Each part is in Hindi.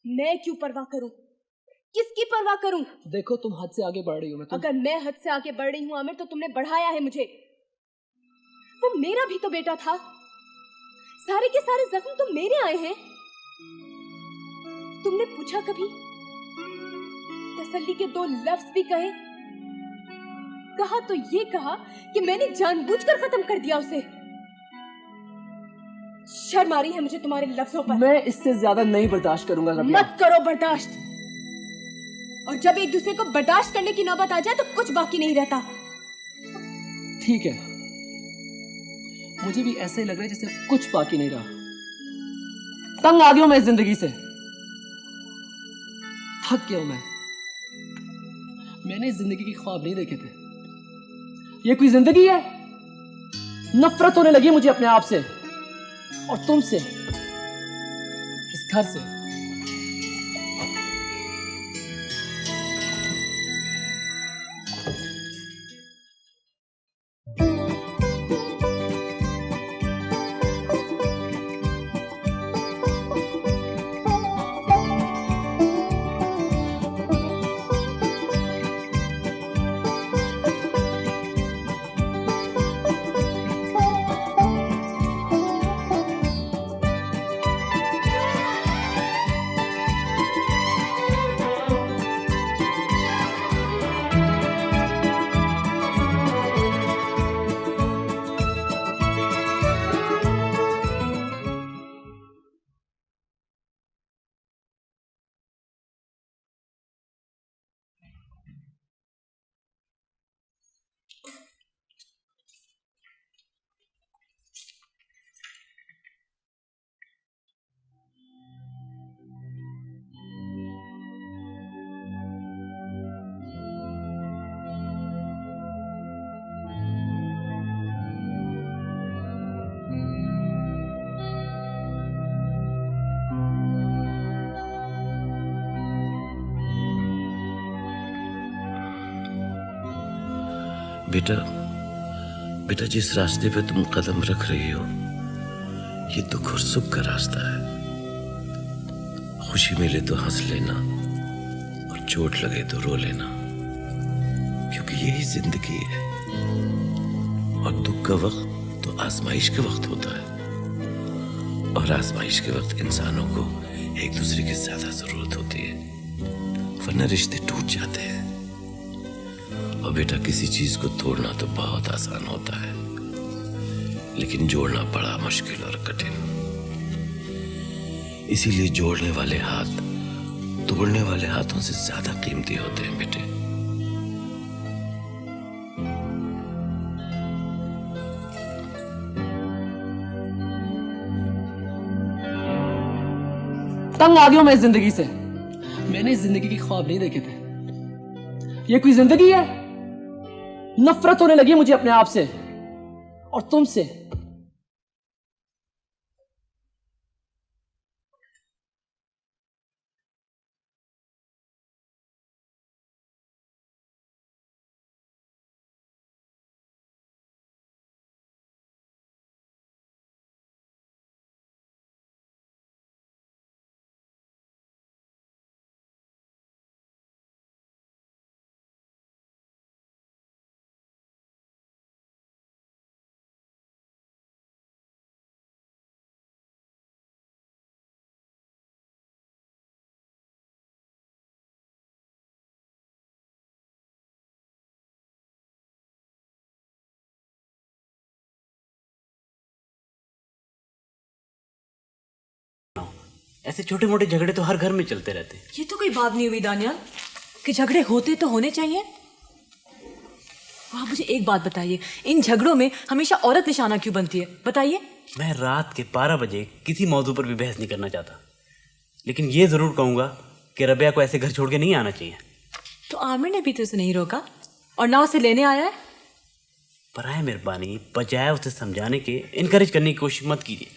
मैं क्यों परवाह करूं? किसकी परवाह करूं? देखो तुम हद से आगे बढ़ रही हो। अगर मैं हद से आगे बढ़ रही हूं आमिर तो तुमने बढ़ाया है मुझे। वो मेरा भी तो बेटा था। सारे के सारे जख्म तो मेरे आए हैं। तुमने पूछा कभी? तसल्ली के 2 लफ्ज भी कहे? कहा तो ये कहा कि मैंने जानबूझकर खत्म कर दिया उसे। शर्म आ रही है मुझे तुम्हारे लफ्जों पर। मैं इससे ज्यादा नहीं बर्दाश्त करूंगा रबिया। मत करो बर्दाश्त। और जब एक दूसरे को बर्दाश्त करने की नौबत आ जाए तो कुछ बाकी नहीं रहता। ठीक है, मुझे भी ऐसे ही लग रहा है जैसे कुछ बाकी नहीं रहा। तंग आ गया हूं मैं इस जिंदगी से। थक गया हूं मैं। मैंने इस जिंदगी के ख्वाब नहीं देखे थे। ये कोई जिंदगी है? नफरत होने लगी मुझे अपने आप से और तुमसे, इस घर से। बेटा जिस रास्ते पे तुम कदम रख रही हो ये दुख और सुख का रास्ता है। खुशी मिले तो हंस लेना और चोट लगे तो रो लेना, क्योंकि यही जिंदगी है। और दुख का वक्त तो आजमाइश का वक्त होता है, और आजमाइश के वक्त इंसानों को एक दूसरे की ज्यादा जरूरत होती है, वरना रिश्ते टूट जाते हैं। और बेटा किसी चीज को तोड़ना तो बहुत आसान होता है, लेकिन जोड़ना बड़ा मुश्किल और कठिन। इसीलिए जोड़ने वाले हाथ तोड़ने वाले हाथों से ज्यादा कीमती होते हैं बेटे। तंग आ गया हूं मैं इस जिंदगी से। मैंने इस जिंदगी के ख्वाब नहीं देखे थे। ये कोई जिंदगी है? नफरत होने लगी मुझे अपने आप से और तुमसे। ऐसे छोटे मोटे झगड़े तो हर घर में चलते रहते हैं। ये तो कोई बात नहीं हुई दानियाल कि झगड़े होते तो होने चाहिए। आप मुझे एक बात बताइए, इन झगड़ों में हमेशा औरत निशाना क्यों बनती है? बताइए। मैं रात के 12 बजे किसी मौजू पर भी बहस नहीं करना चाहता, लेकिन ये जरूर कहूंगा कि रबिया को ऐसे घर छोड़ के नहीं आना चाहिए। तो आमिर ने भी तो उसे नहीं रोका और ना उसे लेने आया है। बराए मेहरबानी बजाय उसे समझाने के इनकरेज करने की कोशिश मत कीजिए।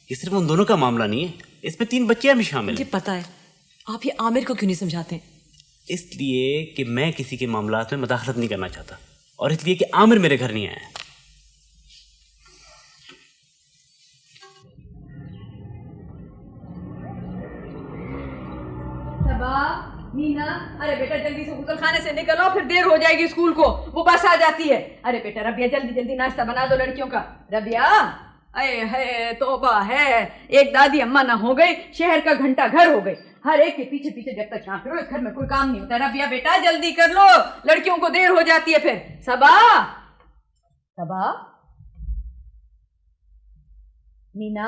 ये सिर्फ उन दोनों का मामला नहीं है, इसमें 3 बच्चियां भी शामिल हैं। मुझे पता है, आप ये आमिर को क्यों नहीं समझाते? इसलिए कि मैं किसी के मामलात में मदाखलत नहीं करना चाहता, और इसलिए कि आमिर मेरे घर नहीं आया है। सबा, मीना, अरे बेटा जल्दी से गुसल खाने से निकलो, फिर देर हो जाएगी स्कूल को, वो बस आ जाती है। अरे बेटा रबिया जल्दी जल्दी नाश्ता बना दो लड़कियों का। रबिया, अरे है तौबा है, एक दादी अम्मा ना हो गई, शहर का घंटा घर हो गई। हर एक के पीछे पीछे जब तक ना करो, इस घर में कोई काम नहीं होता। रबिया बेटा जल्दी कर लो, लड़कियों को देर हो जाती है फिर। सबा, सबा, मीना,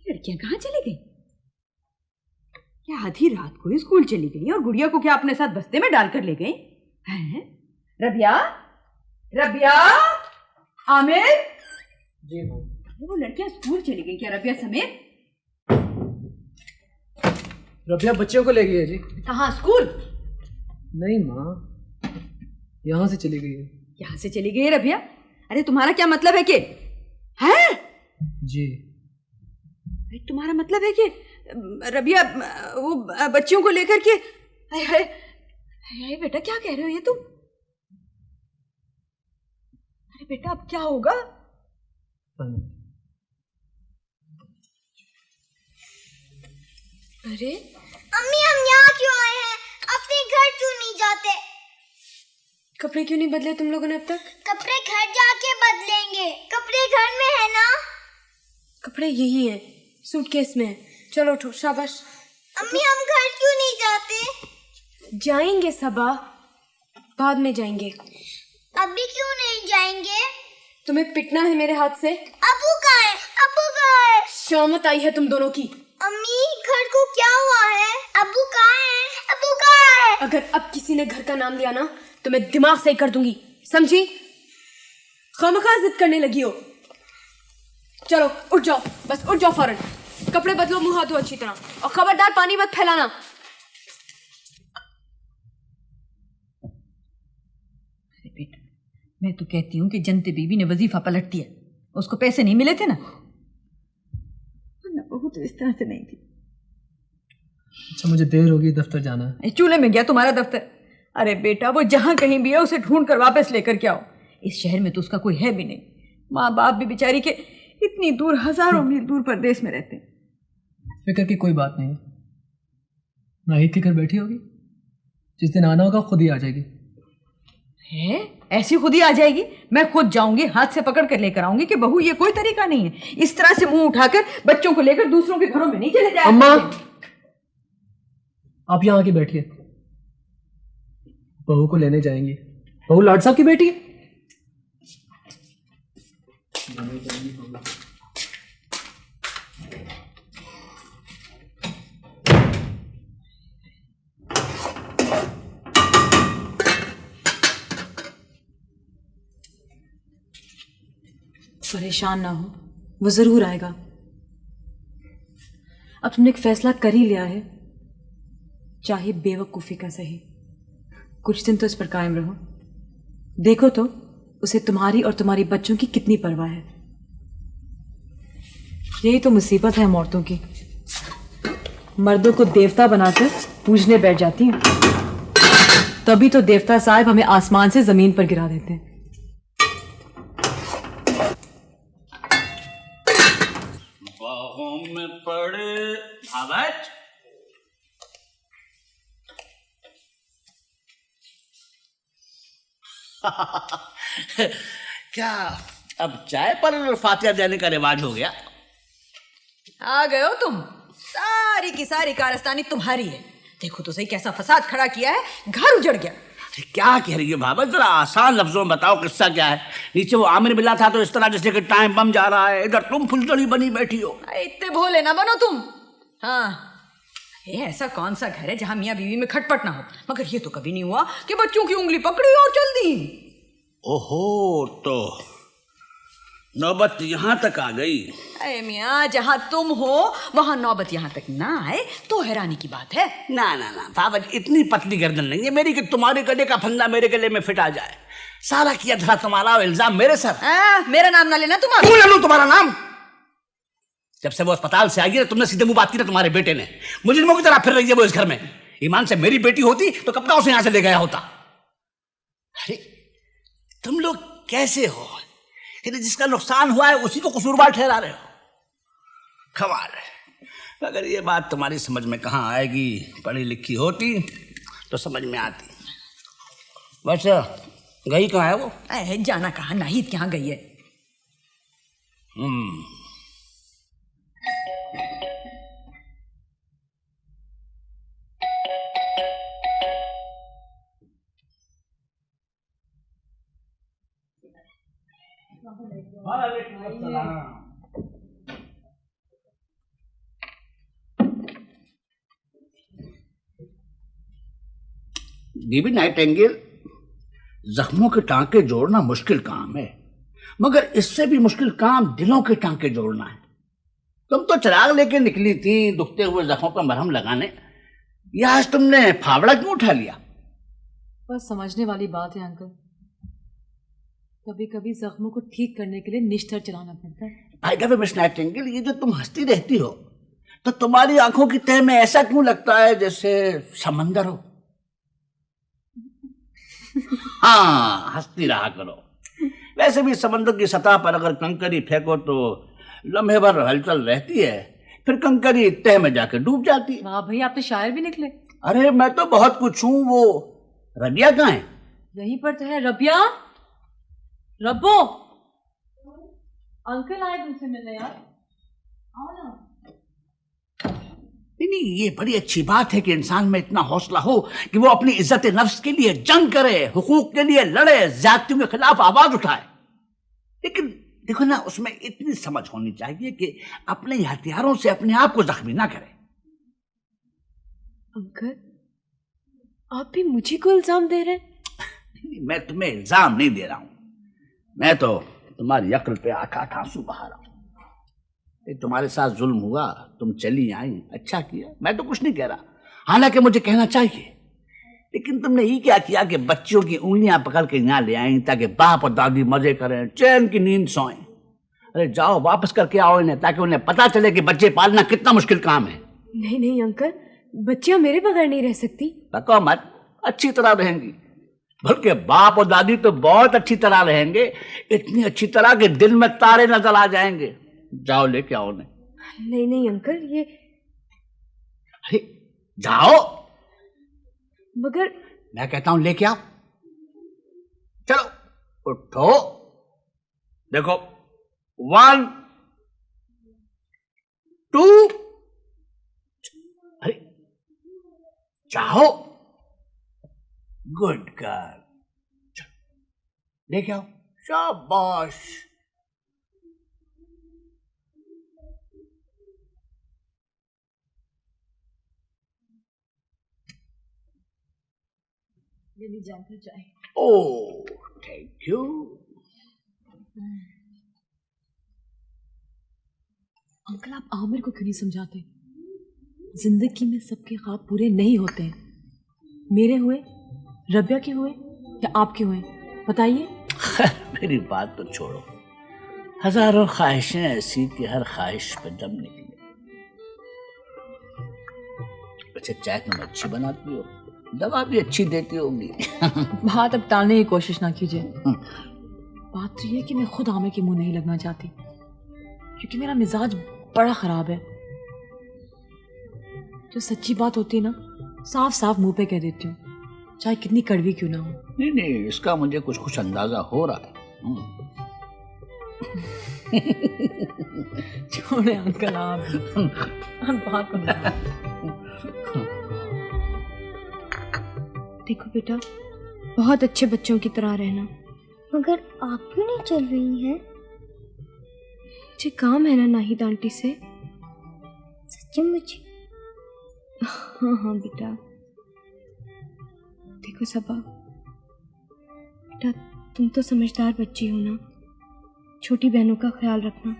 लड़कियां कहाँ चली गई? क्या आधी रात को स्कूल चली गई और गुड़िया को क्या अपने साथ बस्ते में डालकर ले गई हैं? रबिया, रबिया, आमिर, जी माँ। वो लड़कियां स्कूल चली गई क्या रबिया समेत? रबिया बच्चों को ले गई है जी। कहाँ स्कूल? नहीं माँ, यहाँ से चली गई है। यहाँ से चली गई है रबिया? अरे तुम्हारा क्या मतलब है कि है? जी। तुम्हारा मतलब है कि रबिया वो बच्चियों को लेकर के? बेटा क्या कह रहे हो ये तुम? अरे बेटा अब क्या होगा? अरे अम्मी हम यहाँ क्यों आए हैं? अपने घर क्यों नहीं जाते? कपड़े क्यों नहीं बदले तुम लोगों ने अब तक? कपड़े घर जाके बदलेंगे। कपड़े घर में है ना? कपड़े यही हैं, सूटकेस में है। चलो उठो, शाबाश। अम्मी हम घर क्यों नहीं जाते? जाएंगे सबा, बाद में जाएंगे। अभी क्यों नहीं जाएंगे? तुम्हें पिटना है मेरे हाथ से? अबू कहाँ है? अबू कहाँ है? शामत आई है तुम दोनों की। अम्मी घर को क्या हुआ है? अबू कहाँ है? अबू कहाँ है? अगर अब किसी ने घर का नाम लिया ना तो मैं दिमाग सही कर दूंगी, समझी? खामखा जिद करने लगी हो। चलो उठ जाओ, बस उठ जाओ फौरन। कपड़े बदलो, मुंह हाथ धो अच्छी तरह, और खबरदार पानी मत फैलाना। अरे बेटा मैं तो कहती हूँ कि जनते बीबी ने वजीफा पलट दिया, उसको पैसे नहीं मिले थे ना? बहू तो इस तरह से नहीं थी। अच्छा मुझे देर होगी, दफ्तर जाना है। चूल्हे में गया तुम्हारा दफ्तर? अरे बेटा वो जहां कहीं भी है उसे ढूंढ कर वापस लेकर के आओ। इस शहर में तो उसका कोई है भी नहीं। माँ बाप भी बेचारी के इतनी दूर, हजारों मील दूर परदेश में रहते हैं। फिक्र की कोई बात नहीं है, नाहिद के घर बैठी होगी, जिस दिन आना होगा खुद ही आ जाएगी। है ऐसी खुद ही आ जाएगी? मैं खुद जाऊंगी, हाथ से पकड़ कर लेकर आऊंगी कि बहू ये कोई तरीका नहीं है। इस तरह से मुंह उठाकर बच्चों को लेकर दूसरों के घरों में नहीं चले जाए। अम्मा आप यहाँ आके बैठिए, बहू को लेने जाएंगी। बहू लाड साहब की बेटी है। परेशान ना हो, वो जरूर आएगा। अब तुमने एक फैसला कर ही लिया है, चाहे बेवकूफी का सही। कुछ दिन तो इस पर कायम रहो, देखो तो उसे तुम्हारी और तुम्हारी बच्चों की कितनी परवाह है। यही तो मुसीबत है हम औरतों की, मर्दों को देवता बनाकर पूजने बैठ जाती हैं, तभी तो देवता साहब हमें आसमान से जमीन पर गिरा देते हैं। बाहों में पड़े आवाज। क्या अब चाय पर और फातिहा देने का रिवाज हो गया? आ गए हो तुम? सारी की सारी कारस्तानी तुम्हारी है। देखो तो सही कैसा फसाद खड़ा किया है, घर उजड़ गया। क्या कह रही है बाबा, जरा आसान लफ्जों में बताओ किस्सा क्या है। नीचे वो आमिर मिला था तो इस तरह जैसे कि टाइम बम जा रहा है, इधर तुम फुलझड़ी बनी बैठी हो। इतने भोले ना बनो तुम। हाँ ये ऐसा कौन सा घर है जहां मियाँ बीवी में खटपट ना हो? मगर ये तो कभी नहीं हुआ कि बच्चों की उंगली पकड़ी और चल दी। ओहो, तो नौबत यहाँ तक आ गई। अरे मियाँ जहां तुम हो वहां नौबत यहाँ तक ना आए तो हैरानी की बात है। ना ना ना बाबा, इतनी पतली गर्दन नहीं है मेरी कि तुम्हारे गले का फंदा मेरे गले में फिट आ जाए। सारा किया था तुम्हारा इल्जाम मेरे सर। मेरा नाम ना लेना तुम। क्यों ले लूं तुम्हारा नाम? जब से वो अस्पताल से आई है तुमने सीधे मुंह बात की ना तुम्हारे बेटे ने। मुजरिमों की तरह फिर रही है वो इस घर में। ईमान से मेरी बेटी होती तो कब का उसे यहां से ले गया होता। अरे तुम लोग कैसे हो कि जिसका नुकसान हुआ है उसी को कसूरवार ठहरा रहे हो। कमाल है। अगर ये बात तुम्हारी समझ में कहाँ आएगी, पढ़ी लिखी होती तो समझ में आती। बस गई कहाँ है वो? जाना कहाँ, नाहिद क्या गई है? बीबी नाइटिंगेल, जख्मों के टांके जोड़ना मुश्किल काम है, मगर इससे भी मुश्किल काम दिलों के टांके जोड़ना है। तुम तो चिराग लेके निकली थी दुखते हुए जख्मों पर मरहम लगाने, या आज तुमने फावड़ा क्यों उठा लिया? बस समझने वाली बात है अंकल, कभी कभी जख्मों को ठीक करने के लिए निश्चर चलाना पड़ता है। भाई दफे मिस नाइटिंगेल, ये जो तुम हंसती रहती हो तो तुम्हारी आंखों की तह में ऐसा क्यों लगता है जैसे समंदर हो? हाँ, हंसती रहा करो। वैसे भी समंदर की सतह पर अगर कंकरी फेंको तो लम्हे भर हलचल रहती है, फिर कंकरी तह में जाकर डूब जाती है। वाह भाई, आप तो शायर भी निकले। अरे मैं तो बहुत कुछ हूँ। वो रबिया कहाँ है? यहीं पर तो है। रबिया, रब्बो, अंकल आए तुमसे मिलने यार, आओ ना। नहीं, ये बड़ी अच्छी बात है कि इंसान में इतना हौसला हो कि वो अपनी इज्जत नफ्स के लिए जंग करे, हुकूक के लिए लड़े, ज्यादतियों के खिलाफ आवाज उठाए। लेकिन देखो ना, उसमें इतनी समझ होनी चाहिए कि अपने हथियारों से अपने आप को जख्मी ना करे। अंकल, आप भी मुझे को इल्जाम दे रहे हैं? मैं तुम्हें इल्जाम नहीं दे रहा हूं, मैं तो तुम्हारी अक्ल पे आंख आंसू बहा रहा हूं। तुम्हारे साथ जुल्म हुआ, तुम चली आई, अच्छा किया, मैं तो कुछ नहीं कह रहा, हालांकि मुझे कहना चाहिए। लेकिन तुमने ये क्या किया कि बच्चों की उंगलियां पकड़ के यहाँ ले आई ताकि बाप और दादी मजे करें, चैन की नींद सोएं। अरे जाओ, वापस करके आओ इन्हें, ताकि उन्हें पता चले कि बच्चे पालना कितना मुश्किल काम है। नहीं नहीं अंकल, बच्चियां मेरे बगैर नहीं रह सकती। तको मत, अच्छी तरह रहेंगी, बल्कि बाप और दादी तो बहुत अच्छी तरह रहेंगे, इतनी अच्छी तरह के दिल में तारे नजर आ जाएंगे। जाओ लेके आओ उन्हें। नहीं नहीं अंकल, ये अरे जाओ, मगर मैं कहता हूं लेके आओ। चलो उठो, देखो 1 2, अरे जाओ, गुड गर्ल, लेके आओ, शाबाश। ले जानकर जाए। Oh thank you. अंकल, आप आमिर को क्यों नहीं समझाते? जिंदगी में सबके ख्वाब पूरे नहीं होते हैं। मेरे हुए, रबिया के हुए या आपके हुए, बताइए। मेरी बात तो छोड़ो, हजारों ख्वाहिशें ऐसी कि हर ख्वाहिश पे दम निकले। अच्छा, चाय तुम अच्छी बनाती हो, दवा भी अच्छी देती होगी। बात अब टालने की कोशिश ना कीजिए। बात तो ये कि मैं खुद आमिर के मुंह नहीं लगना चाहती, क्योंकि मेरा मिजाज बड़ा खराब है। जो सच्ची बात होती है ना, साफ साफ मुंह पे कह देती हूँ, चाहे कितनी कड़वी क्यों ना हो। नहीं नहीं, इसका मुझे कुछ कुछ अंदाजा हो रहा है। छोड़े अंकल, आप बात को ना। देखो बेटा, बहुत अच्छे बच्चों की तरह रहना। मगर आप क्यों नहीं चल रही हैं? मुझे काम है ना नाहिद आंटी से। सच्ची मुझे? हाँ हाँ बेटा। देखो सबा, बेटा तुम तो समझदार बच्ची हो ना, छोटी बहनों का ख्याल रखना।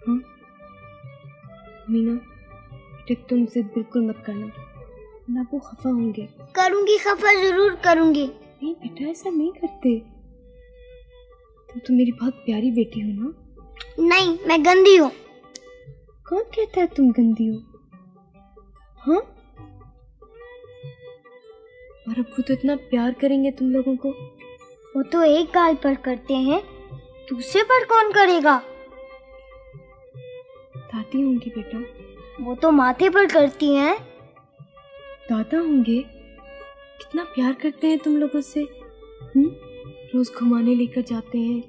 हाँ मीना, बेटा तुम जिद बिल्कुल मत करना, ना वो खफा होंगे। करूंगी, खफा जरूर करूंगी। नहीं बेटा, ऐसा नहीं करते, तुम तो मेरी बहुत प्यारी बेटी हो ना। नहीं, मैं गंदी हूँ। कौन कहता है तुम गंदी हो? हाँ, और अब वो तो इतना प्यार करेंगे तुम लोगों को। वो तो एक गाल पर करते हैं, दूसरे पर कौन करेगा? दादी होंगी बेटा। वो तो माथे पर करती हैं। दादा होंगे, कितना प्यार करते हैं तुम लोगों से। रोज घुमाने लेकर जाते हैं,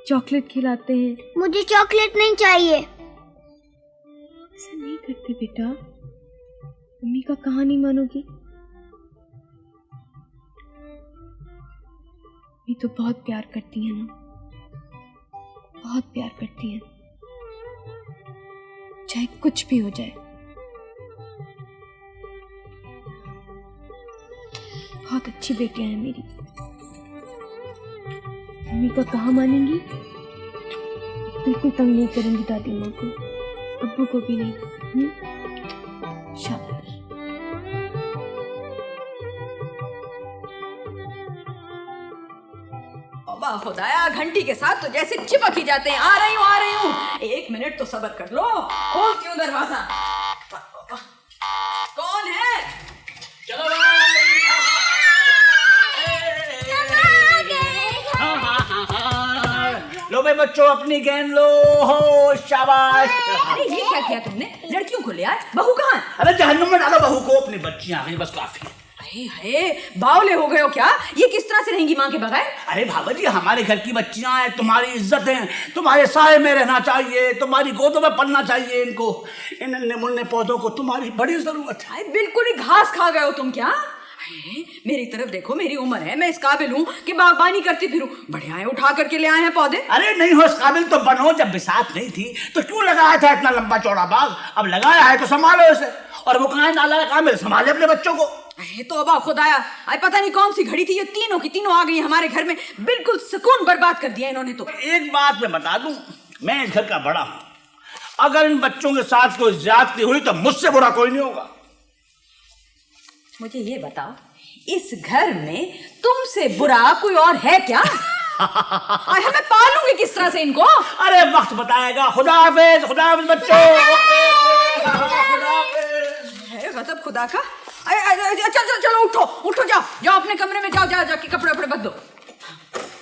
चॉकलेट खिलाते हैं। मुझे चॉकलेट नहीं चाहिए। ऐसा नहीं करते बेटा, मम्मी का कहाँ नहीं मानोगी। मम्मी तो बहुत प्यार करती है ना, बहुत प्यार करती है, चाहे कुछ भी हो जाए। बहुत अच्छी बेटियां हैं मेरी। मम्मी का कहाँ मानेंगी। बिल्कुल तंग नहीं करूंगी दादी माँ को, अब्बू को भी नहीं। शाबाश। अब्बा खुदाया, घंटी के साथ तो जैसे चिपक ही जाते हैं। आ रही हूँ, आ रही हूँ। 1 मिनट तो सब्र कर लो। खोल क्यों दरवाजा? कौन है? चलो लो भाई बच्चों, अपनी गेंद लो। हो शाबाश। अरे ये क्या किया तुमने? लड़कियों को ले आए, बहू कहाँ है? अरे जहन्नुम में डालो बहू को, अपनी बच्चियां आ गई, बस काफी है। हे बावले हो गए हो क्या? ये किस तरह से रहेंगी माँ के बगैर? अरे भाभी जी, हमारे घर की बच्चियां हैं, तुम्हारी इज्जत है, तुम्हारे साए में रहना चाहिए, तुम्हारी गोदों में पलना चाहिए इनको। इन नन्हे मुन्ने पौधों को तुम्हारी बड़ी जरूरत है। बिल्कुल ही घास खा गए हो तुम क्या? मेरी तरफ देखो, मेरी उम्र है, मैं इस काबिल हूँ कि बागबानी करती फिरूं। बढ़िया है, उठा करके ले आए हैं पौधे। अरे नहीं हो इस काबिल तो बनो। जब बिसात नहीं थी तो क्यों लगाया था इतना लंबा चौड़ा बाग? अब लगाया है तो संभालो इसे। और वो कहाँ है नाला काबिल, संभाले अपने बच्चों को। तो अब खुदाया, आज पता नहीं कौन सी घड़ी थी, ये तीनों की तीनों आ गई हमारे घर में। बिल्कुल सुकून बर्बाद कर दिया इन्होंने तो। एक बात मैं बता दूं, मैं इस घर का बड़ा हूं। अगर इन बच्चों के साथ कोई ज्यादती हुई तो मुझसे बुरा कोई नहीं होगा। मुझे ये बताओ, इस घर में तुमसे बुरा कोई और है क्या? मैं पालूंगी किस तरह से इनको? अरे वक्त बताएगा। खुदा हाफिज बच्चों। गजब खुदा का। चलो उठो जाओ अपने कमरे में, जाओ जाके कपड़े बदलो।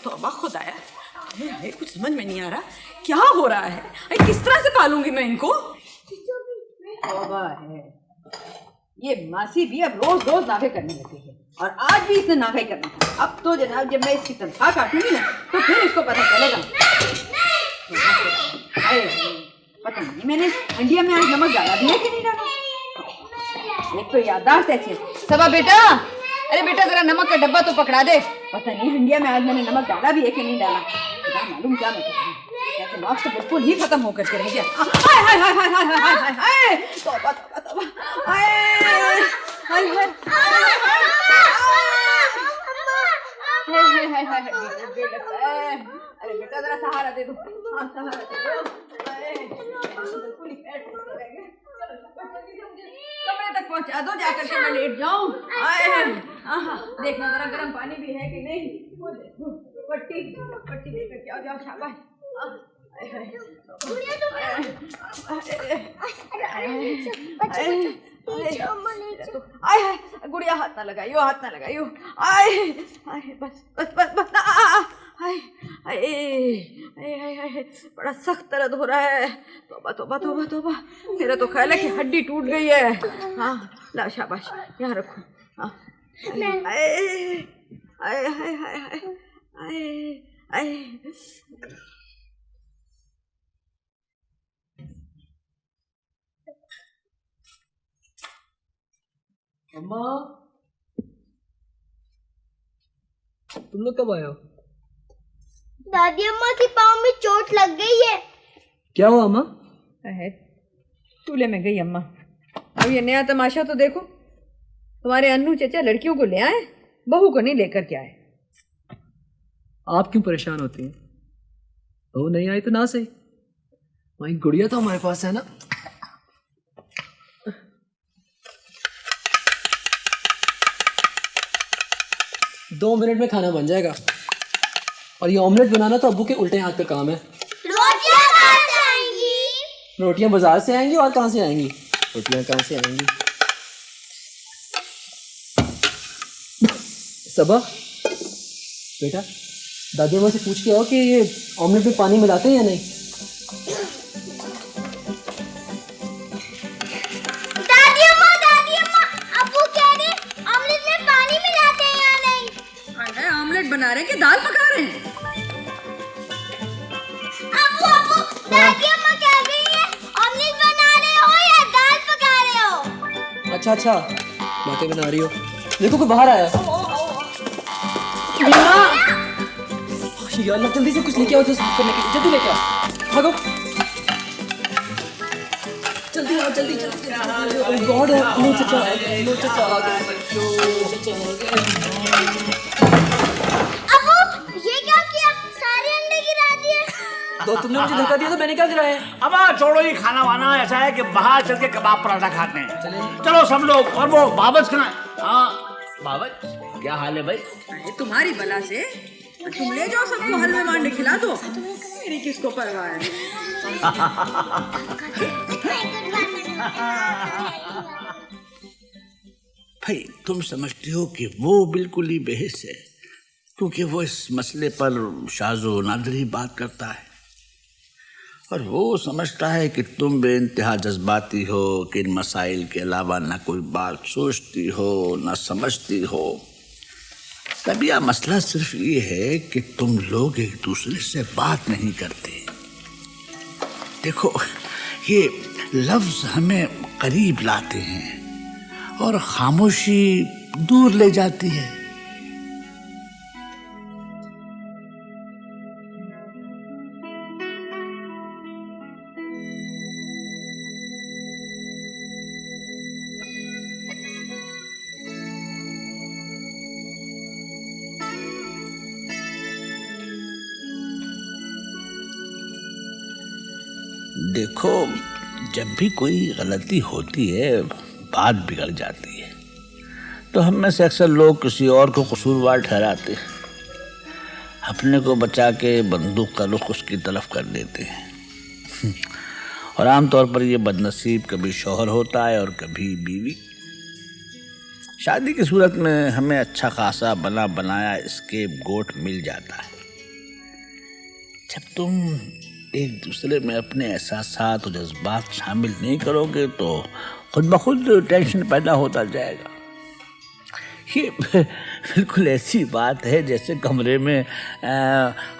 तो अब खुदाया, कुछ समझ में नहीं आ रहा क्या हो रहा है। किस तरह से पालूंगी मैं इनको? है ये मासी भी अब रोज नाफे करने लगी है, और आज भी इसने नाफे करना था। अब तो जनाब जब मैं इसकी तनख्वाह काटूंगी ना तो फिर इसको पता चलेगा। पता नहीं मैंने हंडिया में आज नमक डाला भी है कि नहीं डाला। एक तो याददाश्त है। सबा बेटा, अरे बेटा जरा नमक का डब्बा तो पकड़ा दे। पता नहीं हंडिया में आज मैंने नमक डाला भी है कि नहीं डाला। मालूम क्या मैं दिमाग से बिल्कुल ही खत्म होकर के रह गया। तौबा तौबा तौबा। अरे बेटा जरा सहारा दे दो, सहारा दे दो। कमरे तक पहुंचा दो जाकर के, मैं लेट जाऊं। देखना जरा गर्म पानी भी है कि नहीं। पट्टी लेकर के आओ, जाओ शाबाश। गुड़िया हाथ ना लगाइयो। बस बड़ा सख्त दर्द हो रहा है। तौबा। मेरा तो ख्याल है कि हड्डी टूट गई है। हाँ ला शाबाश, यहाँ रखो। अम्मा, तुम लोग कब आए हो? दादी अम्मा की पाँव में चोट लग गई है। क्या हुआ अम्मा? चूल्हे में गई अम्मा। अब ये नया तमाशा तो देखो, तुम्हारे अन्नू चचा लड़कियों को ले आए, बहू को नहीं लेकर के आए। आप क्यों परेशान होती हैं? बहू नहीं आई तो ना सही, वहीं गुड़िया तो हमारे पास है ना। दो मिनट में खाना बन जाएगा, और ये ऑमलेट बनाना तो अब्बू के उल्टे हाथ का काम है। रोटियां कहाँ से आएंगी? रोटियां बाजार से आएंगी, और कहाँ से आएंगी? रोटियां कहाँ से आएंगी? सबा बेटा, दादी अम्मा से पूछ के आओ कि ये ऑमलेट में पानी मिलाते हैं या नहीं। रहे हैं कि दाल पका रहे हैं? अब्बू अब्बू दादी अम्मा कह रही है ऑमलेट बना रहे हो या दाल पका रहे हो? अच्छा अच्छा, बातें बना रही हो। देखो कोई बाहर आया। यार अल्लाह, जल्दी से कुछ लेके आओ तो साफ करने के लिए। जल्दी लेके आओ, भागो जल्दी आओ, जल्दी जल्दी। ओह गॉड, नो चचा, नो चचा आ गए, चचा आ गए। अब्बू ये क्या किया? सारे अंडे गिरा दिए। तो तुमने मुझे धक्का दिया तो मैंने क्या गिराया? अब छोड़ो ये खाना वाना, ऐसा है कि बाहर चल के कबाब पराठा खाते हैं। चलो सब लोग। और वो बाबज कहाँ है? हाँ बाबज, क्या हाल है भाई? ये तुम्हारी बला से तुम ले जाओ, सबको हलवे मांडे खिला दो, मेरी किसको परवाह है। भाई तुम समझते हो कि वो बिल्कुल ही बेहिस है, क्योंकि वो इस मसले पर शाज़ो नादरी बात करता है, और वो समझता है कि तुम बेइंतहा जज्बाती हो, कि इन मसाइल के अलावा ना कोई बात सोचती हो ना समझती हो। तभी मसला सिर्फ ये है कि तुम लोग एक दूसरे से बात नहीं करते। देखो, ये लफ्ज हमें करीब लाते हैं और खामोशी दूर ले जाती है। देखो, जब भी कोई गलती होती है, बात बिगड़ जाती है, तो हम में से अक्सर लोग किसी और को कसूरवार ठहराते हैं, अपने को बचा के बंदूक का रुख उसकी तरफ कर देते हैं। और आमतौर पर ये बदनसीब कभी शौहर होता है और कभी बीवी। शादी की सूरत में हमें अच्छा खासा बना बनाया स्केपगोट मिल जाता है। जब तुम एक दूसरे में अपने एहसासात और जज्बात शामिल नहीं करोगे तो खुद ब खुद टेंशन पैदा होता जाएगा। ये बिल्कुल ऐसी बात है जैसे कमरे में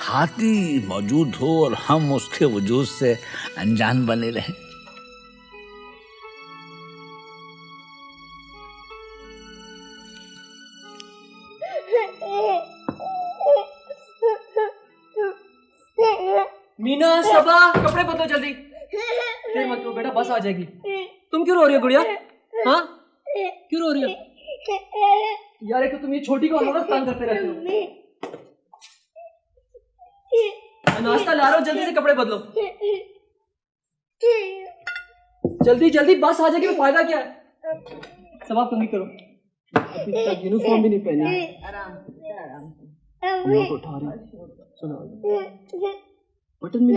हाथी मौजूद हो और हम उसके वजूद से अनजान बने रहें। मीना, सबा, कपड़े बदलो जल्दी। फिर मत रो बेटा, बस आ जाएगी। तुम क्यों रो रही हो गुड़िया? हाँ, क्यों रो रही हो? यार एक तो तुम ये छोटी को हर वक्त तंग करते रहते हो। नाश्ता ला रहा हूँ, जल्दी से कपड़े बदलो। जल्दी जल्दी, बस आ जाएगी, फायदा क्या है? सब आप कंगी करो, यूनिफॉर्म भी नहीं पहनी। आराम आराम को उठा रही, सुनो बटन में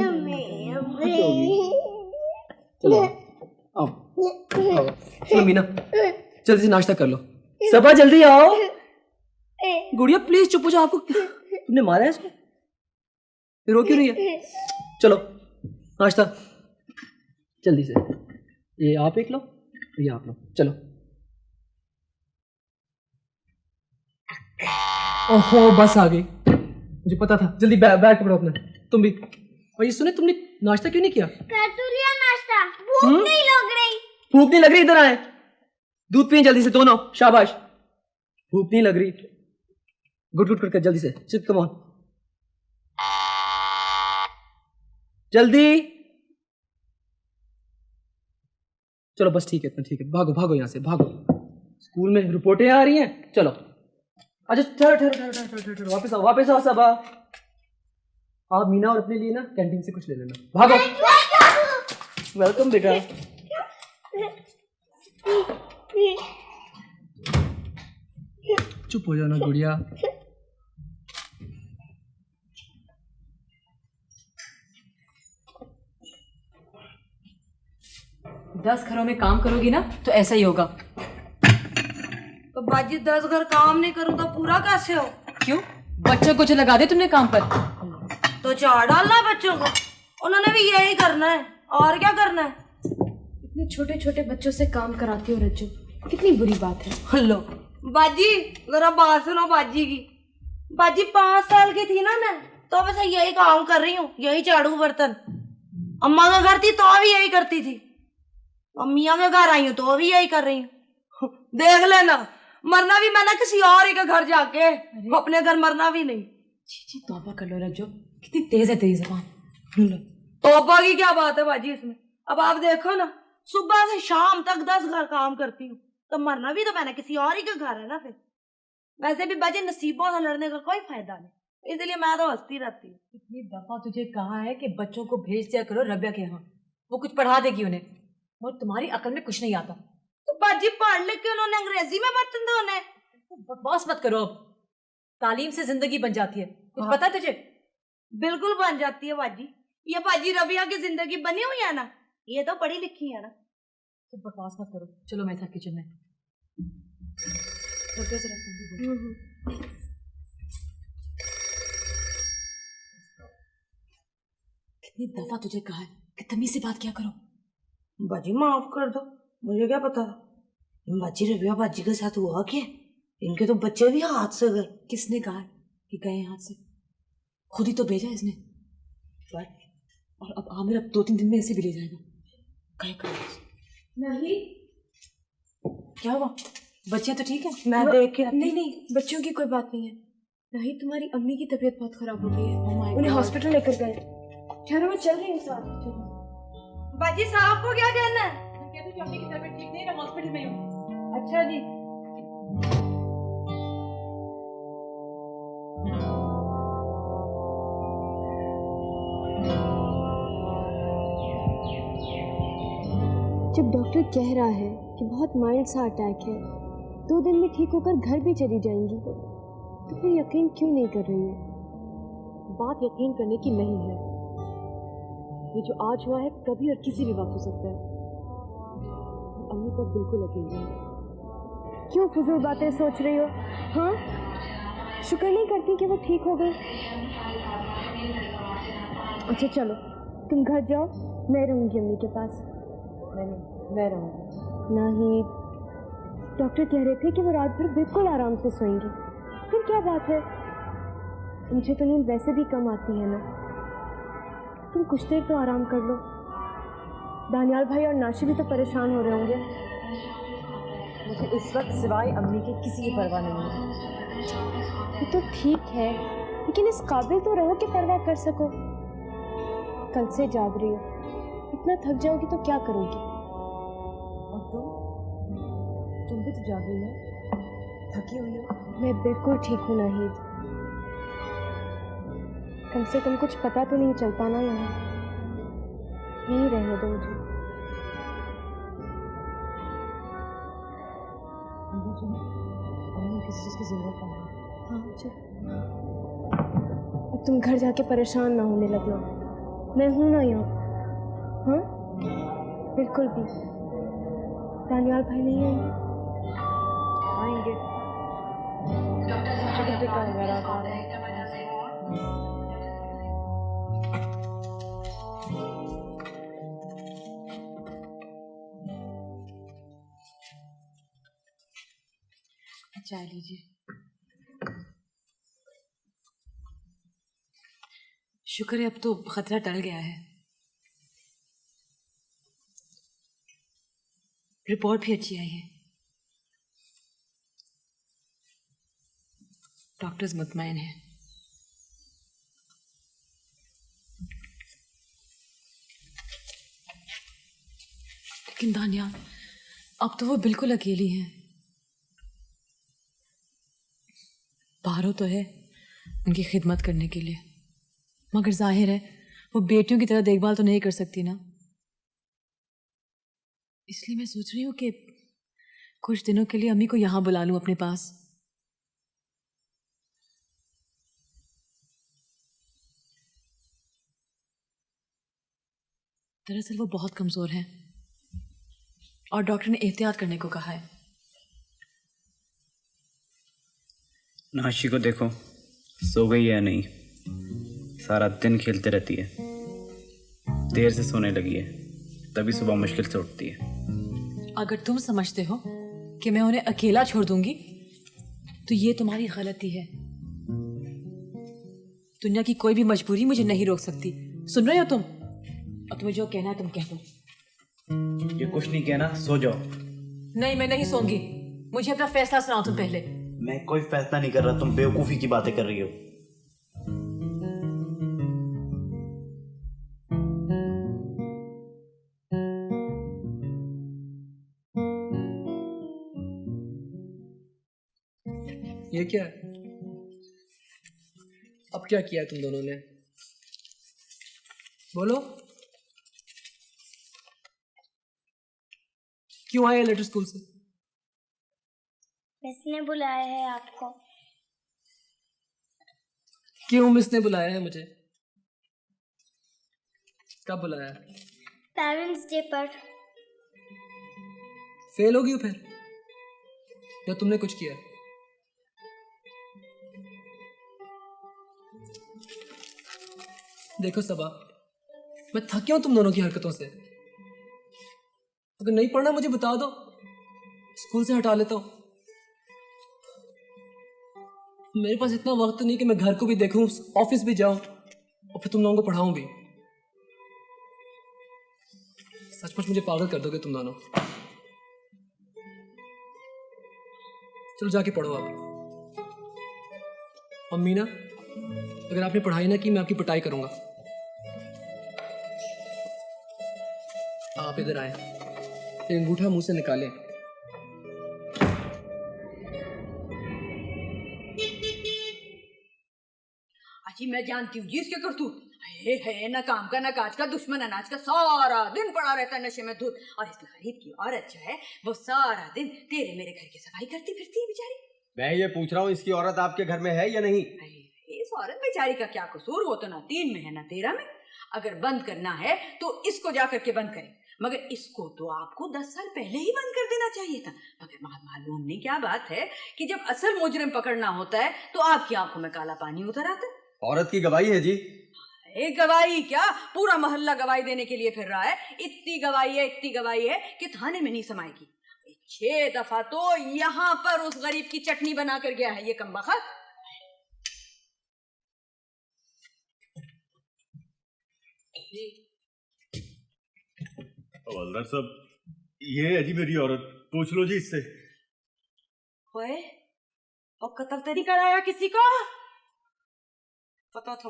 चलो आओ। चलो मीना, जल्दी से नाश्ता कर लो। सबा जल्दी आओ। गुड़िया प्लीज चुप हो जाओ, आपको तुमने मारा है इसको? रो क्यों रही है? चलो नाश्ता जल्दी से। ये आप एक लो, ये आप लो, चलो। ओहो बस आ गई, मुझे पता था। जल्दी बैग पकड़ो अपना, तुम भी। और ये सुने, तुमने नाश्ता क्यों नहीं किया? कर तो लिया नाश्ता, भूख नहीं लग रही। भूख नहीं लग रही? इधर आए, दूध पिए जल्दी से दोनों, शाबाश। भूख नहीं लग रही, गुट गुट करके जल्दी से, चिप कम ऑन जल्दी। चलो बस ठीक है, इतना ठीक है। भागो भागो यहाँ से, भागो। स्कूल में रिपोर्टें आ रही हैं, चलो। अच्छा ठहरो, वापस आओ सब। आप मीना और अपने लिए ना कैंटीन से कुछ ले लेना, भागो। वेलकम बेटा। चुप हो जाओ ना गुड़िया। दस घरों में काम करोगी ना तो ऐसा ही होगा। तो बाजी 10 घर काम नहीं करूँ तो पूरा कैसे हो? क्यों? बच्चों को जो लगा दे तुमने काम पर, तो चार डालना है बच्चों को, उन्होंने भी यही करना है, और क्या करना है? इतने छोटे छोटे बच्चों से काम कराती हो रज्जू, कितनी बुरी बात है। लो बाजी, जरा बात सुनो बाजी की। बाजी 5 साल की थी ना मैं, तो बस यही काम कर रही हूँ, यही झाड़ू बर्तन। अम्मा का घर थी तो भी यही करती थी, अम्मिया के घर आई हूँ तो भी यही कर रही हूँ। देख लेना, मरना भी मैंने किसी और ही के घर जाके, अपने घर मरना भी नहीं। जी तौबा कर लो रज्जो, कितनी तेज है तेरी ज़बान। तौबा की क्या बात है बाजी इसमें? अब आप देखो ना, सुबह से शाम तक 10 घर काम करती हूँ, तो मरना भी तो मैंने किसी और ही के घर है ना। फिर वैसे भी बाजी नसीबों से लड़ने का कोई फायदा नहीं, इसलिए मैं तो हंसती रहती हूँ। कितनी दफा तुझे कहा है कि बच्चों को भेज दिया करो रबिया के यहाँ, वो कुछ पढ़ा देगी उन्हें, और तुम्हारी अकल में कुछ नहीं आता। तो बाजी पढ़ लिख के उन्होंने अंग्रेजी में बर्तन धोने। बकवास मत करो, अब तालीम से जिंदगी बन जाती है, कुछ पता है तुझे? बिल्कुल बन जाती है बाजी, ये बाजी रबिया की जिंदगी बनी हुई है ना, ये तो पढ़ी लिखी है ना। तो बकवास मत करो, चलो मेरे साथ किचन में। रबिया से रख। कितनी दफा तुझे कहा है कि तमीज से बात किया करो। बाजी माफ कर दो, मुझे क्या पता था। बाजी रबिया बाजी के साथ हुआ क्या? इनके तो बच्चे भी हाथ से गए। किसने कहा कि गए हाथ से? खुद ही तो भेजा इसने। और अब आमिर अब 2-3 दिन में ऐसे भी ले जाएगा। कहे नहीं, क्या हुआ? बच्चियां तो ठीक है? मैं देख के नहीं नहीं, बच्चों की कोई बात नहीं है। नहीं, तुम्हारी अम्मी की तबीयत बहुत खराब हो गई है, my उन्हें God. हॉस्पिटल लेकर गए। ठहरो, मैं चल रही हूँ साथ। चलो। बाजी साहब को क्या कहना है? कहते कि अम्मी की तबीयत ठीक नहीं है, मैं हॉस्पिटल में हूँ। अच्छा जी। जब डॉक्टर कह रहा है कि बहुत माइल्ड सा अटैक है, 2 दिन में ठीक होकर घर भी चली जाएंगी, तो फिर यकीन क्यों नहीं कर रही है? बात यकीन करने की नहीं है। ये जो आज हुआ है कभी और किसी भी वक्त हो सकता है। अम्मी तो बिल्कुल अकेली है। क्यों फजूल बातें सोच रही हो? हाँ, शुक्र नहीं करती कि वो ठीक हो गई? अच्छा चलो, तुम घर जाओ, मैं रहूँगी अम्मी के पास। नहीं, मैं रहूँगी। नहीं, डॉक्टर कह रहे थे कि वो रात भर बिल्कुल आराम से सोएंगी। फिर क्या बात है, मुझे तो नींद वैसे भी कम आती है ना। तुम कुछ देर तो आराम कर लो। दानियाल भाई और नाशी भी तो परेशान हो रहे होंगे। मुझे इस वक्त सिवाय अम्मी के किसी की परवाह नहीं है। ये तो ठीक है, लेकिन इस काबिल तो रहो कि परवाह कर सको। कल से जाग रही हो, इतना थक जाओगी तो क्या करोगी? और तुम भी तो जाग रही हो, थकी हुई हो। मैं बिल्कुल ठीक हूँ नाहिद। कम से कम कुछ पता तो नहीं चलता ना यहाँ। यहीं रहने दो मुझे। किसी चीज़ की जरूरत नहीं। हाँ चल, अब तुम घर जाके परेशान ना होने लगना। मैं हूँ ना यहाँ। हाँ, बिल्कुल भी। दानियाल भाई नहीं आएंगे? आएंगे। चाय लीजिए। शुक्र है अब तो खतरा टल गया है। रिपोर्ट भी अच्छी आई है। डॉक्टर्स मुतमईन हैं। लेकिन दानियाल, अब तो वो बिल्कुल अकेली हैं। बाहरों तो है उनकी खिदमत करने के लिए, मगर जाहिर है वो बेटियों की तरह देखभाल तो नहीं कर सकती ना। इसलिए मैं सोच रही हूँ कि कुछ दिनों के लिए अम्मी को यहाँ बुला लूँ अपने पास। दरअसल वो बहुत कमज़ोर हैं और डॉक्टर ने एहतियात करने को कहा है। नाशी को देखो, सो गई है या नहीं। सारा दिन खेलते रहती है, देर से सोने लगी है, तभी सुबह मुश्किल से उठती है। अगर तुम समझते हो कि मैं उन्हें अकेला छोड़ दूंगी तो ये तुम्हारी गलती है। दुनिया की कोई भी मजबूरी मुझे नहीं रोक सकती। सुन रहे हो तुम? और तुम्हें जो कहना है तुम कह दो। ये कुछ नहीं कहना, सो जाओ। नहीं, मैं नहीं सोऊंगी। मुझे अपना फैसला सुनाओ तुम पहले। मैं कोई फैसला नहीं कर रहा, तुम बेवकूफी की बातें कर रही हो। ये क्या है? अब क्या किया तुम दोनों ने? बोलो, क्यों आए लेटर स्कूल से? मिस ने बुलाया है आपको। क्यों मिस ने बुलाया है मुझे? कब बुलाया? पेरेंट्स डे पर। फेल हो गई हो फिर, या तुमने कुछ किया? देखो सबा, मैं थक गया हूं तुम दोनों की हरकतों से। अगर नहीं पढ़ना मुझे बता दो, स्कूल से हटा लेता हूं। मेरे पास इतना वक्त नहीं कि मैं घर को भी देखूं, ऑफिस भी जाऊं और फिर तुम लोगों को पढ़ाऊं भी। सचमुच मुझे पागल कर दोगे तुम दोनों। चलो जाके पढ़ो आप। और मीना, अगर आपने पढ़ाई ना की मैं आपकी पिटाई करूंगा। आप इधर आए, ये अंगूठा मुंह से निकाले। अजी मैं जानती हूँ जी इसके करतूत। है ना काम का ना काज का, दुश्मन अनाज का, सारा दिन पड़ा रहता है नशे में धुत। और इस गरीब की औरत जो है वो सारा दिन तेरे मेरे घर की सफाई करती फिरती है बेचारी। मैं ये पूछ रहा हूँ, इसकी औरत आपके घर में है या नहीं? इस औरत बेचारी का क्या कसूर? वो तो ना 3 में है ना 13 में। अगर बंद करना है तो इसको जाकर के बंद करें, मगर इसको तो आपको 10 साल पहले ही बंद कर देना चाहिए था। मगर मालूम नहीं क्या बात है कि जब असल मुजरिम पकड़ना होता है तो आपकी आंखों में काला पानी उतर आता है। औरत की गवाही है जी। एक गवाही क्या, पूरा मोहल्ला गवाही देने के लिए फिर रहा है। इतनी गवाही है कि थाने में नहीं समाएगी। 6 दफा तो यहाँ पर उस गरीब की चटनी बना कर गया है ये कमबख्त। हवलदार साहब, ये है जी मेरी औरत, पूछ लो जी इससे। ओए, और कत्ल तो नहीं कराया किसी को? पता था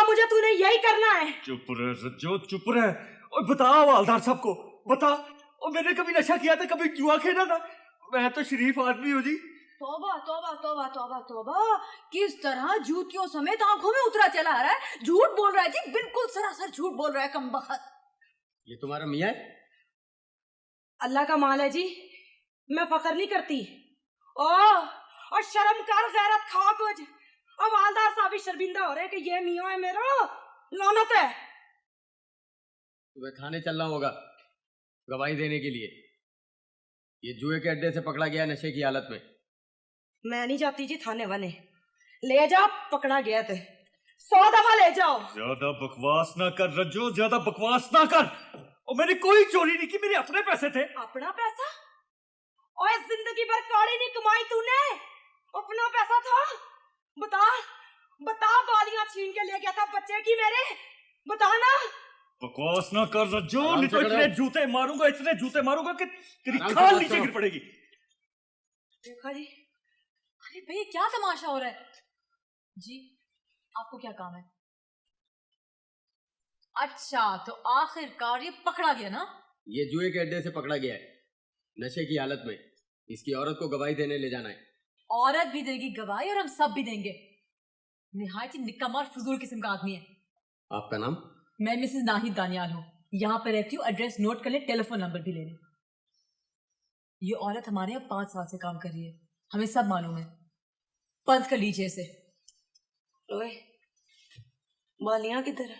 मुझे तूने यही करना है। चुप रह रज्जो, चुप रह। और बता हवलदार साहब को बता, और मैंने कभी नशा किया था, कभी जुआ खेला था? मैं तो शरीफ आदमी हूँ जी। तौबा तौबा तौबा तौबा तौबा, किस तरह जूतियों समेत आंखों में उतरा चला आ रहा है। झूठ बोल रहा है जी, बिल्कुल सरासर झूठ बोल रहा है कमबख्त। ये तुम्हारा मियाँ है? अल्लाह का माल है जी, मैं फख्र नहीं करती। और शर्म कर, गैरत खा कुछ। अब हवलदार साहब भी शर्मिंदा हो रहे कि ये मियाँ है मेरा, लानत है। तुम्हें थाने चलना होगा गवाही देने के लिए। ये जुए के अड्डे से पकड़ा गया नशे की हालत में। मैं नहीं जाती जी थाने वाने, ले जा, पकड़ा गया थे 100 दफा ले जाओ। ज्यादा बकवास ना कर रज्जो, ज्यादा बकवास ना कर। और मैंने कोई चोरी नहीं की, मेरे अपने पैसे थे। अपना पैसा? और जिंदगी भर कौड़ी नहीं कमाई तूने, अपना पैसा था? बता, बालियां छीन के ले गया था बच्चे की मेरे, बता ना। बकवास ना कर रज्जो, नहीं तो इतने जूते मारूंगा कि तेरी खाल नीचे गिर पड़ेगी। देखा जी। अरे भैया क्या तमाशा हो रहा है जी? आपको क्या काम है? अच्छा, तो आखिरकार ये पकड़ा गया ना? ये जुए के अड्डे से पकड़ा गया है नशे की हालत में। इसकी औरत को गवाही देने ले जाना है। औरत भी देगी गवाही और हम सब भी देंगे। निहायत ही निकम्मा और फजूल किस्म का आदमी है। आपका नाम? मैं मिसेस नाहिद दानियाल हूँ, यहाँ पर रहती हूँ। एड्रेस नोट कर ले, टेलीफोन नंबर भी ले ले। ये औरत हमारे यहाँ 5 साल से काम कर रही है, हमें सब मालूम है। बंद कर लीजिए इसे। ओए, बालियां किधर है?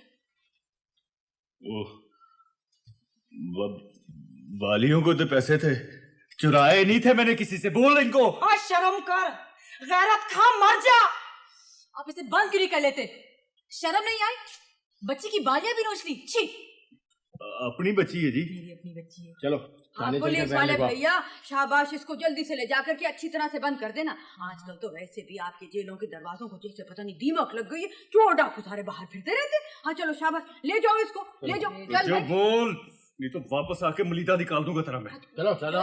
वालियों को तो पैसे थे, चुराए नहीं थे मैंने किसी से। बोल इनको। शर्म कर, गैरत खा, मर जा। आप इसे बंद क्यों नहीं कर लेते? शर्म नहीं आई? बच्ची की बालियां भी नोच ली। छी। अपनी बच्ची है जी। मेरी अपनी बच्ची है। चलो हाँ, पुलिस वाले भैया शाबाश, इसको जल्दी से ले जाकर के अच्छी तरह से बंद कर देना। आजकल तो वैसे भी आपके जेलों के दरवाजों को जैसे पता नहीं दीमक लग गई है, चोर डाकू सारे बाहर फिरते रहते। हाँ चलो शाबाश, ले जाओ इसको, ले जाओ। चल जो भाई। बोल, नहीं तो वापस आके मलीदा निकाल दूंगा तेरा मैं। चलो चलो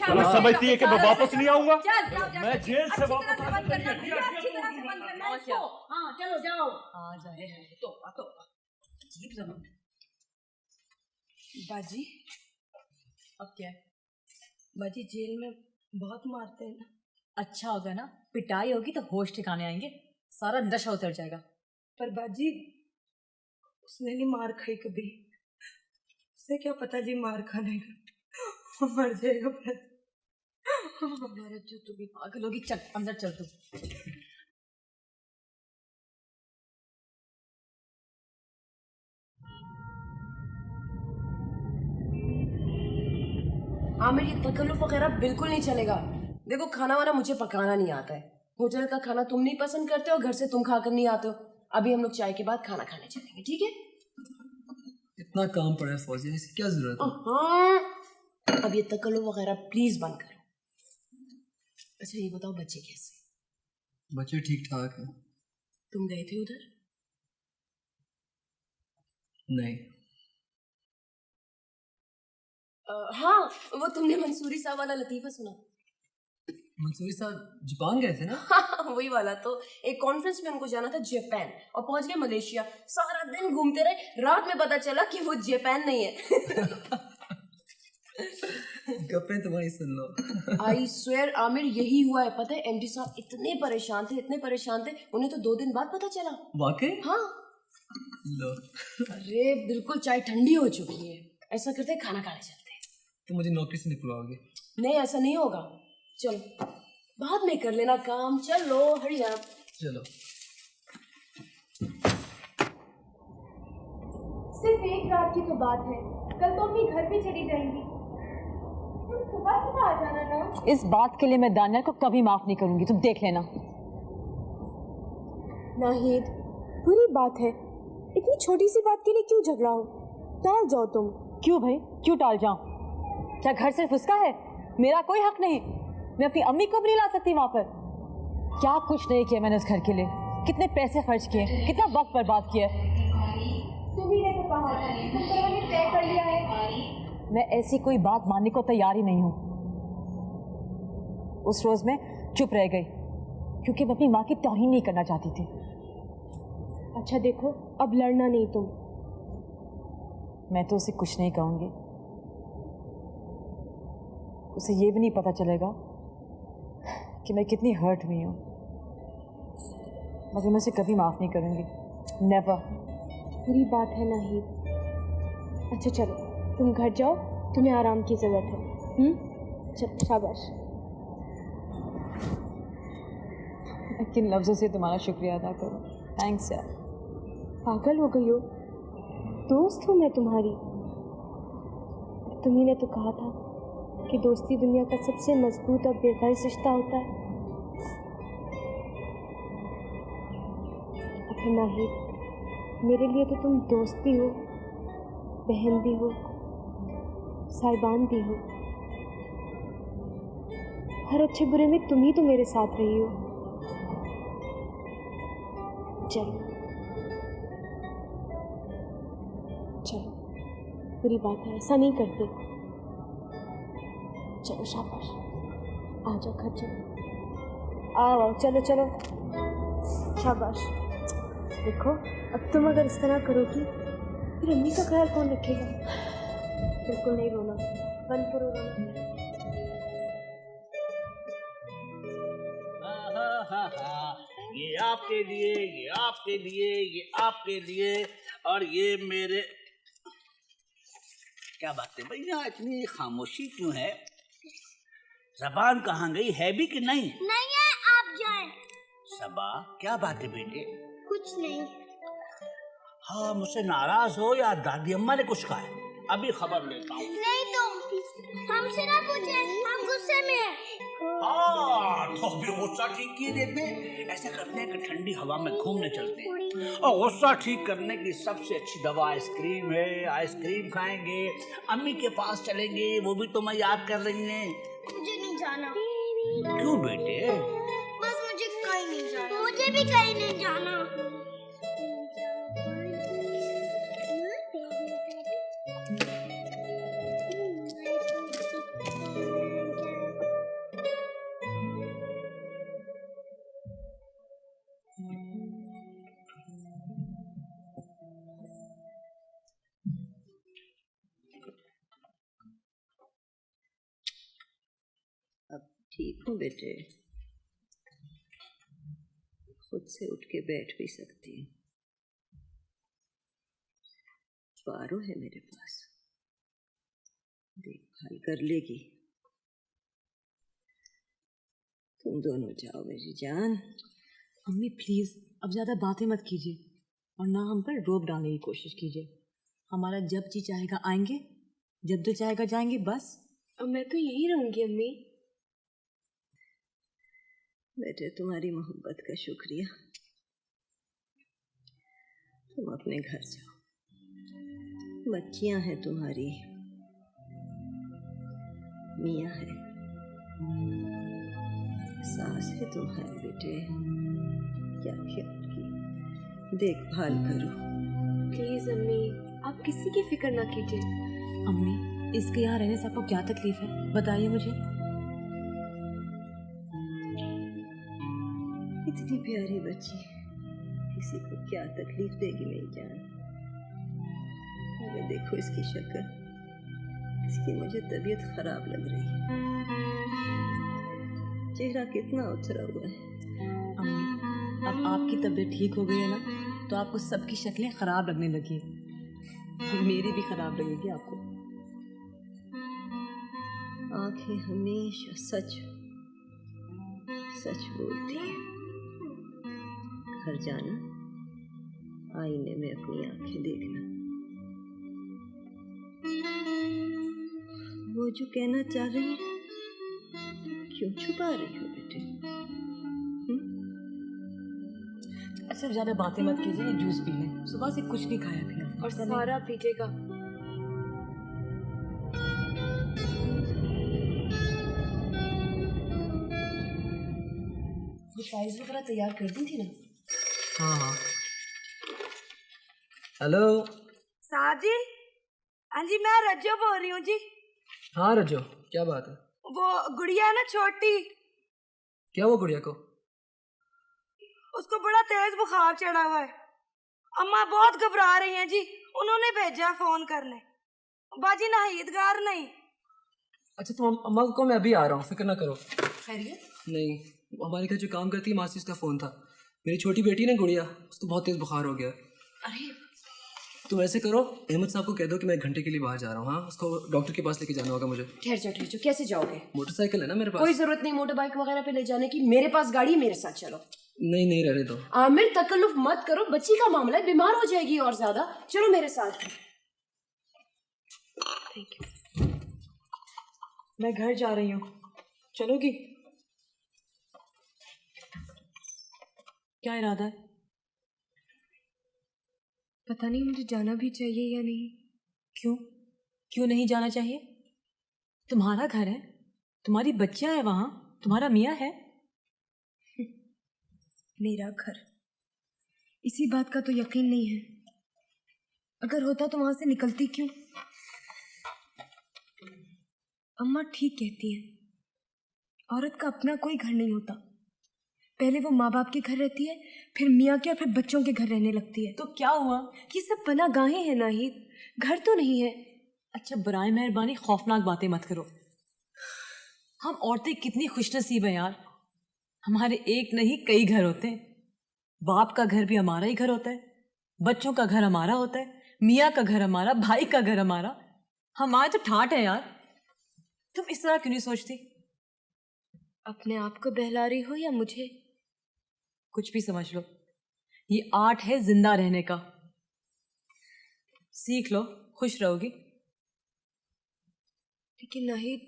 तुम्हें समझती है कि मैं वापस नहीं आऊंगा? चल जाओ, जाओ, मैं जेल से अच्छी वापस तरह से बंद करना भैया, अच्छी तरह से बंद करना इसको। हाँ चलो जाओ। आ जाए तो अजीब ज़माना। बाजी, अब क्या है? बाजी जेल में बहुत मारते हैं ना। अच्छा होगा ना, पिटाई होगी तो होश ठिकाने आएंगे, सारा नशा उतर जाएगा। पर बाजी उसने नहीं मार खाई कभी, उसे क्या पता जी मार खाने का मर जाएगा फिर। हमारे जो तू भी पागल होगी, चल अंदर चल तू। आमिर, ये तकल्लुफ वगैरह बिल्कुल नहीं चलेगा। देखो खाना वाना मुझे पकाना नहीं आता है, होटल का खाना तुम नहीं पसंद करते हो, घर से तुम खाकर नहीं आते हो। अभी हम लोग चाय के बाद खाना खाने चलेंगे, ठीक है? इतना काम पड़ा है फौजिया, इसकी क्या जरूरत है? हाँ, अब ये तकल्लुफ वगैरह प्लीज बंद करो। अच्छा ये बताओ, बच्चे कैसे? बच्चे ठीक ठाक है। तुम गए थे उधर? नहीं। हाँ, वो तुमने मंसूरी साहब वाला लतीफा सुना? मंसूरी साहब जापान गए थे ना? हाँ, वही वाला। तो एक कॉन्फ्रेंस में उनको जाना था जापान, और पहुंच गए मलेशिया। सारा दिन घूमते रहे, रात में पता चला कि वो जापान नहीं है। गप्पे तुम्हारी सुन लो। आई स्वेयर आमिर, यही हुआ है। पता है एमडी साहब इतने परेशान थे, इतने परेशान थे, उन्हें तो 2 दिन बाद पता चला। वाकई? हाँ। लो। अरे बिल्कुल चाय ठंडी हो चुकी है, ऐसा करते हैं खाना खाने चलते हैं। तो मुझे नौकरी से निकलवाओगे? नहीं, ऐसा नहीं होगा। चलो बाद में कर लेना काम, चलो हरी आप। चलो। सिर्फ एक रात की तो बात है, कल तो अपनी घर भी चली जाएंगी। तुम सुबह सुबह आ जाना ना। इस बात के लिए मैं दानियाल को कभी माफ नहीं करूंगी, तुम देख लेना। नाहिद, बुरी बात है, इतनी छोटी सी बात के लिए क्यों झगड़ा हो? टाल जाओ तुम। क्यों भाई, क्यों टाल जाऊं? क्या घर सिर्फ उसका है? मेरा कोई हक नहीं? मैं अपनी अम्मी को भी नहीं ला सकती वहां पर? क्या कुछ नहीं किया मैंने उस घर के लिए, कितने पैसे खर्च किए, कितना वक्त बर्बाद किया। तुम्ही ने तो कहा था, तुम दोनों ने तय कर लिया है। मैं ऐसी कोई बात मानने को तैयार ही नहीं हूँ। उस रोज मैं चुप रह गई क्योंकि मैं अपनी माँ की तौहीन नहीं करना चाहती थी। अच्छा देखो, अब लड़ना नहीं तुम। मैं तो उसे कुछ नहीं कहूंगी, उसे ये भी नहीं पता चलेगा कि मैं कितनी हर्ट हुई हूँ, मगर मैं उसे कभी माफ नहीं करूंगी। नेवर। बुरी बात है नाहिद। अच्छा चलो तुम घर जाओ, तुम्हें आराम की जरूरत है। चलो शाबाश। मैं किन लफ्जों से तुम्हारा शुक्रिया अदा करूँ? थैंक्स यार। पागल हो गई हो? दोस्त हूँ मैं तुम्हारी। तुम्ही ने तो कहा था कि दोस्ती दुनिया का सबसे मजबूत और बेगैर रिश्ता होता है। अच्छा नाहिद, मेरे लिए तो तुम दोस्त भी हो, बहन भी हो, साहिबान भी हो। हर अच्छे बुरे में तुम ही तो मेरे साथ रही हो। चलो चलो, बुरी बात है, ऐसा नहीं करते। चलो शाबाश, आ जाओ घर चलो। आओ चलो चलो, शाबाश। देखो अब तुम अगर इस तरह करोगी फिर अम्मी का ख्याल कौन रखेगा? बिल्कुल नहीं रोना, बंद करो रोना। ये आपके लिए, ये आपके लिए, ये आपके लिए, और ये मेरे। क्या बात है भैया, इतनी खामोशी क्यों है? ज़बान कहाँ गई, है भी कि नहीं? नहीं है, आप जाएं। सबा, क्या बात है बेटे? कुछ नहीं। हाँ, मुझसे नाराज हो या दादी अम्मा ने कुछ कहा है? अभी खबर लेता हूँ। नहीं तुम हमसे ना पूछे, हम गुस्से में हैं। हाँ तो फिर गुस्सा ठीक किए देते हैं। ऐसा करते हैं कि ठंडी हवा में घूमने चलते हैं, और गुस्सा ठीक करने की सबसे अच्छी दवा आइसक्रीम है। आइसक्रीम खाएंगे, अम्मी के पास चलेंगे, वो भी तुम्हें याद कर रही हैं। मुझे नहीं जाना। क्यों बेटे? बस मुझे कहीं नहीं जाना। मुझे भी कहीं नहीं जाना। ठीक हूँ बेटे, खुद से उठ के बैठ भी सकती हूँ। पारो है मेरे पास, देखभाल कर लेगी। तुम दोनों जाओ मेरी जान। अम्मी प्लीज अब ज्यादा बातें मत कीजिए और ना हम पर रोब डालने की कोशिश कीजिए। हमारा जब जी चाहेगा आएंगे, जब दिल चाहेगा जाएंगे, बस। अब मैं तो यहीं रहूंगी अम्मी। बेटे तुम्हारी मोहब्बत का शुक्रिया। तुम अपने घर जाओ, बच्चियां हैं तुम्हारी, मियाँ है, सास है तुम्हारी। बेटे क्या ख्याल की, देखभाल करो। प्लीज अम्मी, आप किसी की फिक्र ना कीजिए। अम्मी इसके यहाँ रहने से आपको क्या तकलीफ है, बताइए मुझे। इतनी प्यारी बच्ची किसी को क्या तकलीफ देगी मेरी जान। अरे देखो इसकी शक्ल, इसकी मुझे तबीयत खराब लग रही है। चेहरा कितना उतरा हुआ है। अम्मी अब आपकी तबीयत ठीक हो गई है ना, तो आपको सबकी शक्लें खराब लगने लगी, मेरी भी खराब लगेगी आपको। आंखें हमेशा सच सच बोलती हैं। घर जाना, आईने में अपनी आंखें देखना। वो जो कहना चाह रही है, क्यों छुपा रही हो बेटे? अच्छा ज्यादा बातें मत कीजिए, ये जूस पी लें। सुबह से कुछ नहीं खाया पिया। और सारा पीजिएगा। ये फाइल्स वगैरह तैयार कर दी थी ना? हाँ। हेलो। साहब जी, हाँ जी मैं रज्जो बोल रही हूँ जी। हाँ रज्जो, क्या बात है? वो गुड़िया है ना छोटी, क्या हुआ गुड़िया को? उसको बड़ा तेज बुखार चढ़ा हुआ है। अम्मा बहुत घबरा रही हैं जी, उन्होंने भेजा फोन करने। बाजी ना ईदगार नहीं। अच्छा तुम अम्मा को मैं अभी आ रहा हूँ, फिक्र ना करो। खैरियत? नहीं, हमारे घर जो काम करती है मासी, उसका फ़ोन था। मेरी छोटी बेटी ना गुड़िया, उसको बहुत तेज़ बुखार हो गया। अरे तुम ऐसे करो, अहमद साहब को कह दो कि मैं 1 घंटे के लिए बाहर जा रहा हूँ। हाँ, उसको डॉक्टर के पास लेके जाना होगा मुझे। ठहर जाओ, कैसे जाओगे? मोटरसाइकिल है ना मेरे पास। कोई जरूरत नहीं मोटर बाइक वगैरह पे ले जाने की, मेरे पास गाड़ी है, मेरे साथ चलो। नहीं रहने दो। आमिर तकल्लुफ मत करो, बच्ची का मामला है, बीमार हो जाएगी और ज्यादा। चलो मेरे साथ। Thank you. मैं घर जा रही हूँ, चलोगी? क्या इरादा है? पता नहीं मुझे जाना भी चाहिए या नहीं। क्यों नहीं जाना चाहिए? तुम्हारा घर है, तुम्हारी बच्चियां हैं वहां, तुम्हारा मियाँ है। मेरा घर, इसी बात का तो यकीन नहीं है। अगर होता तो वहां से निकलती क्यों? अम्मा ठीक कहती हैं, औरत का अपना कोई घर नहीं होता। पहले वो माँ बाप के घर रहती है, फिर मियाँ के और फिर बच्चों के घर रहने लगती है। तो क्या हुआ? ये सब पनागाहें हैं नाहिद, घर तो नहीं है। अच्छा बराए मेहरबानी खौफनाक बातें मत करो। हम औरतें कितनी खुशनसीब हैं यार, हमारे एक नहीं कई घर होते हैं। बाप का घर भी हमारा ही घर होता है, बच्चों का घर हमारा होता है, मियाँ का घर हमारा, भाई का घर हमारा। हमारे तो ठाट है यार। तुम इस तरह क्यों नहीं सोचती? अपने आप को बहला रही हो या मुझे? कुछ भी समझ लो, ये आर्ट है जिंदा रहने का। सीख लो, खुश रहोगी। लेकिन नाहिद,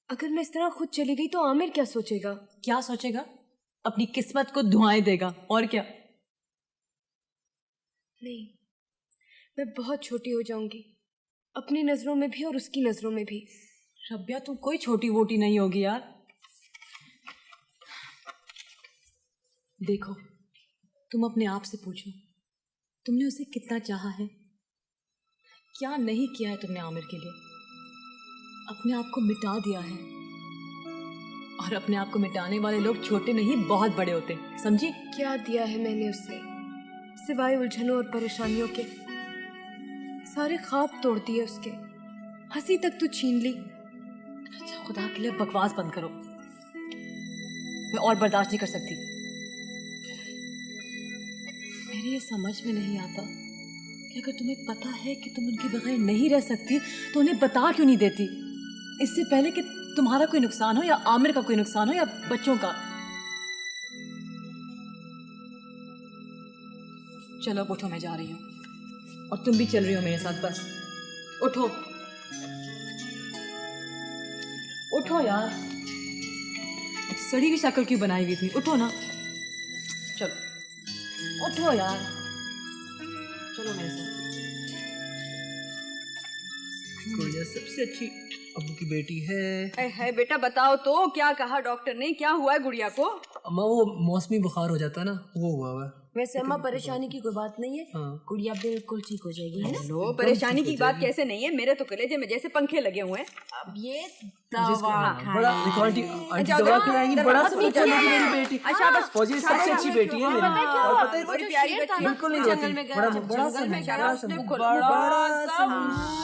अगर मैं इस तरह खुद चली गई तो आमिर क्या सोचेगा? क्या सोचेगा? अपनी किस्मत को धुआं देगा, और क्या। नहीं, मैं बहुत छोटी हो जाऊंगी, अपनी नजरों में भी और उसकी नजरों में भी। रबिया, तुम कोई छोटी वोटी नहीं होगी यार। देखो, तुम अपने आप से पूछो, तुमने उसे कितना चाहा है? क्या नहीं किया है तुमने आमिर के लिए? अपने आप को मिटा दिया है, और अपने आप को मिटाने वाले लोग छोटे नहीं बहुत बड़े होते, समझी? क्या दिया है मैंने उसे सिवाय उलझनों और परेशानियों के? सारे ख्वाब तोड़ दिए उसके, हंसी तक तो छीन ली। अच्छा, खुदा के लिए बकवास बंद करो, मैं और बर्दाश्त नहीं कर सकती। मेरे ये समझ में नहीं आता कि अगर तुम्हें पता है कि तुम उनके बगैर नहीं रह सकती तो उन्हें बता क्यों नहीं देती, इससे पहले कि तुम्हारा कोई नुकसान हो या आमिर का कोई नुकसान हो या बच्चों का। चलो उठो, मैं जा रही हूँ और तुम भी चल रही हो मेरे साथ। बस उठो, उठो यार, सड़ी की शक्ल क्यों बनाई हुई थी? उठो ना, चलो उठो यार, चलो मेरे साथ। गुड़िया सबसे अच्छी अब्बू की बेटी है। है बेटा, बताओ तो क्या कहा डॉक्टर ने? क्या हुआ है गुड़िया को? अम्मा वो मौसमी बुखार हो जाता है ना, वो हुआ हुआ है। वैसे अम्मा परेशानी की कोई बात नहीं है, हाँ। गुड़िया बिल्कुल ठीक हो जाएगी, है ना? लो, परेशानी की बात कैसे नहीं है? मेरे तो कलेजे में जैसे पंखे लगे हुए हैं। अब ये बड़ा रिकॉर्डिंग दवा खिलाएंगी, बड़ा अच्छा लगी मेरी बेटी। अच्छा बस, फौजी सबसे अच्छी बेटी है मेरी। और पता है बड़ी प्यारी बच्ची, बिल्कुल नहीं जंगल रोती, में गया, बड़ा जंगल में गया, बड़ा उसने बड़ा बड़ा सा